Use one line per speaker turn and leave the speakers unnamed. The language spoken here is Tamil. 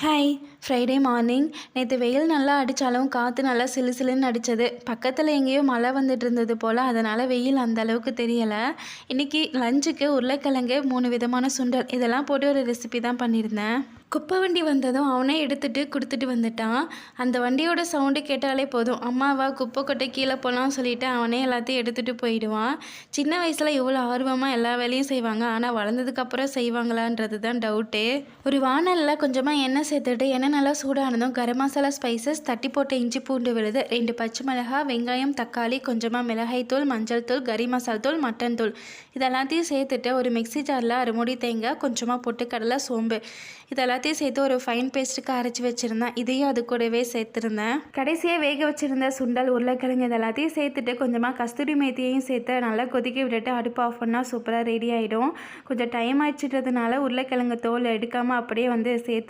ஹாய். Friday morning. நேற்று வெயில் நல்லா அடித்தாலும் காற்று நல்லா சிலு சிலுன்னு அடித்தது. பக்கத்தில் எங்கேயோ மழை வந்துட்டு இருந்தது போல், அதனால் வெயில் அந்த அளவுக்கு தெரியலை. இன்றைக்கி லஞ்சுக்கு உருளைக்கிழங்கு 3 விதமான சுண்டல் இதெல்லாம் போட்டு ஒரு ரெசிபி தான் பண்ணியிருந்தேன். குப்பை வண்டி வந்ததும் அவனே எடுத்துகிட்டு கொடுத்துட்டு வந்துட்டான். அந்த வண்டியோட சவுண்டு கேட்டாலே போதும், அம்மாவா குப்பை கொட்டை கீழே போகலான்னு சொல்லிவிட்டு அவனே எல்லாத்தையும் எடுத்துகிட்டு போயிடுவான். சின்ன வயசில் இவ்வளோ ஆர்வமாக எல்லா வேலையும் செய்வாங்க, ஆனால் வளர்ந்ததுக்கப்புறம் செய்வாங்களான்றது தான் டவுட்டே. ஒரு வானலில் கொஞ்சமாக எண்ணெய் சேர்த்துட்டு எண்ணெய் நல்லா சூடானதும் கரம் மசாலா, ஸ்பைசஸ், தட்டி போட்ட இஞ்சி பூண்டு விழுது, 2 பச்சை மிளகாய், வெங்காயம், தக்காளி, கொஞ்சமாக மிளகாய் தூள், மஞ்சள் தூள், கறி மசால் தூள், மட்டன் தூள் இதெல்லாத்தையும் சேர்த்துட்டு ஒரு மிக்ஸி ஜாரில் 1 மூடி தேங்காய், கொஞ்சமாக பொட்டுக்கடலை, சோம்பு இதெல்லாத்தையும் சேர்த்து ஒரு ஃபைன் பேஸ்ட்டுக்கு அரைச்சி வச்சுருந்தேன். இதையும் அது கூடவே சேர்த்துருந்தேன். கடைசியாக வேக வச்சுருந்த சுண்டல், உருளைக்கிழங்கு இதெல்லாத்தையும் சேர்த்துட்டு கொஞ்சமாக கஸ்தூரி மேத்தியையும் சேர்த்து நல்லா கொதிக்க விட்டுட்டு அடுப்பு ஆஃப் பண்ணால் சூப்பராக ரெடி ஆகிடும். கொஞ்சம் டைம் ஆயிடுச்சுன்றதுனால உருளைக்கிழங்கு தோல் எடுக்காமல் அப்படியே சேர்த்து